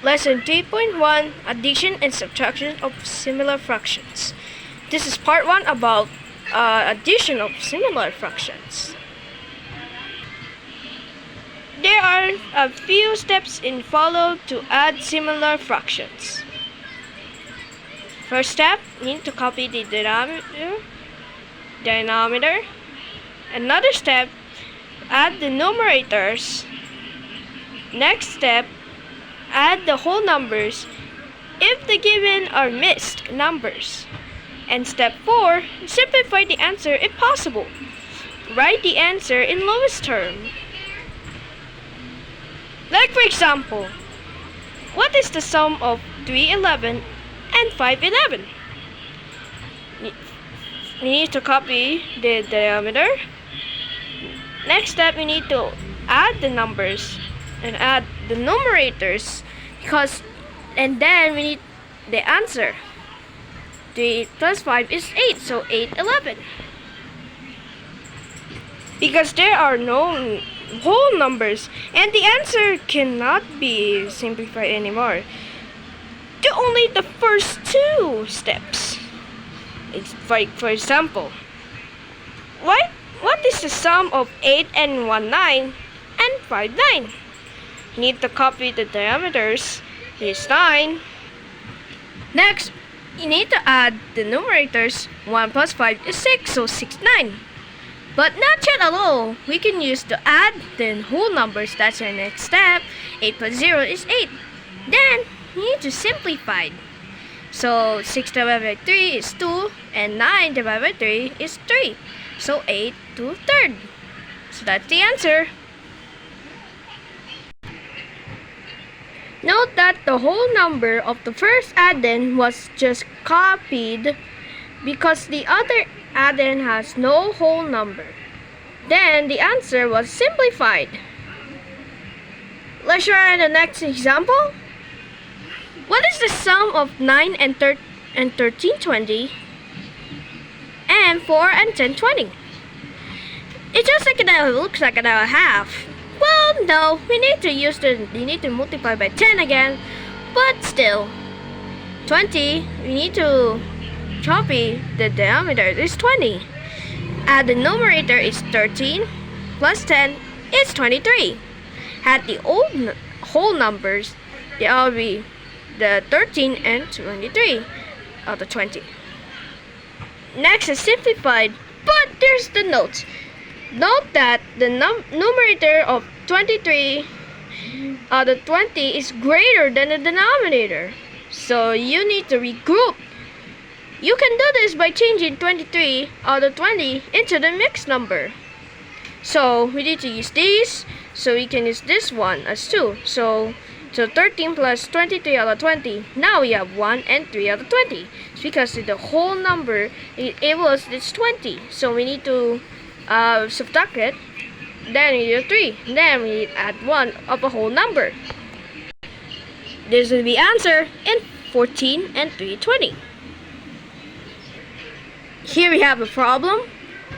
Lesson 3.1 Addition and Subtraction of Similar Fractions. This is part 1 about addition of similar fractions. There are a few steps followed to add similar fractions. First step, you need to copy the denominator. Another step, add the numerators. Next step, add the whole numbers if the given are mixed numbers. And step 4, simplify the answer if possible. Write the answer in lowest term. Like for example, what is the sum of 311 and 511? You need to copy the denominator. Next step, we need to add the numbers and add the numerators and then we need the answer. 3 plus 5 is 8, so 811. Because there are no whole numbers and the answer cannot be simplified anymore. Do only the first 2 steps. For example, what is the sum of 8 and 19 and 59? You need to copy the denominators. Here's 9. Next, you need to add the numerators. 1 plus 5 is 6, so 69. But not yet at all. We can use to add the whole numbers. That's our next step. 8 plus 0 is 8. Then, you need to simplify. So, 6 divided by 3 is 2, and 9 divided by 3 is 3. So, 8 2/3. So, that's the answer. Note that the whole number of the first addend was just copied because the other addend has no whole number. Then the answer was simplified. Let's try the next example. What is the sum of 9 and 1320 and 4 and 1020? It just looks like a half. Well, no, we need to multiply by 10 again, but still. 20, we need to copy the denominator is 20. Add the numerator is 13 plus 10 is 23. Add the whole numbers, they all be the 13 and 23 out of 20. Next is simplified, but there's the note. Note that the numerator of 23 out of 20 is greater than the denominator. So you need to regroup. You can do this by changing 23 out of 20 into the mixed number. So we need to use these. So we can use this one as 2. So 13 plus 23 out of 20. Now we have 1 and 3 out of 20. It's because the whole number it's 20. So we need to subtract it. Then we do 3. Then we add 1 of a whole number. This will be answer in 14 and 320. Here we have a problem.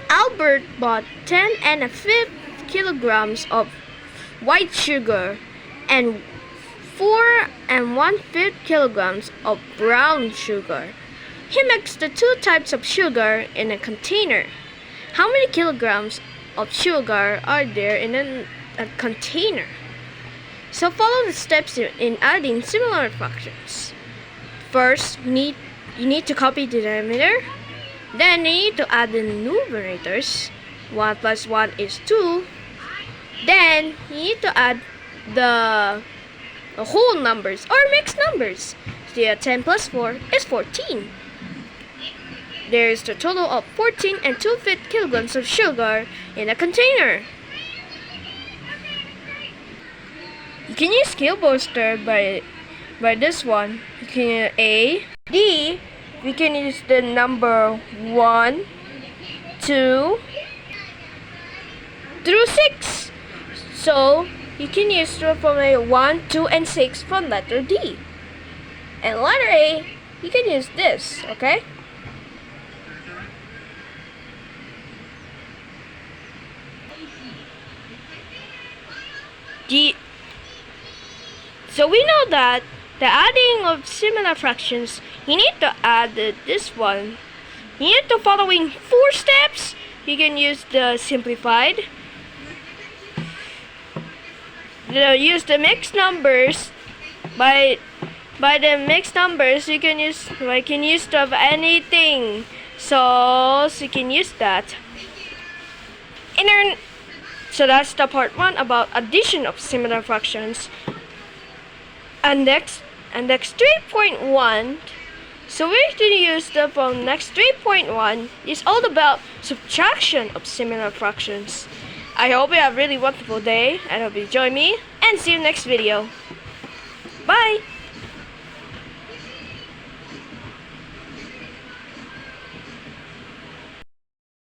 Albert bought 10 and a fifth kilograms of white sugar and 4 and 1/5 kilograms of brown sugar. He mixed the 2 types of sugar in a container. How many kilograms of sugar are there in a container? So follow the steps in adding similar fractions. First, you need to copy the denominator. Then you need to add the numerators. 1 plus 1 is 2. Then you need to add the whole numbers or mixed numbers. So 10 plus 4 is 14. There is the total of 14 and 2/5 kilograms of sugar in a container. You can use scale booster by this one. You can use A, D. We can use the number 1, 2 through 6. So you can use from a 1, 2, and 6 from letter D. And letter A, you can use this, okay? So we know that the adding of similar fractions, you need to add this one. You need to following 4 steps. You can use the simplified. Use the mixed numbers. By the mixed numbers, you can use of anything. So you can use that. So that's the part 1 about addition of similar fractions. And next 3.1. So we're going to use the next 3.1 is all about subtraction of similar fractions. I hope you have a really wonderful day. I hope you join me and see you next video. Bye!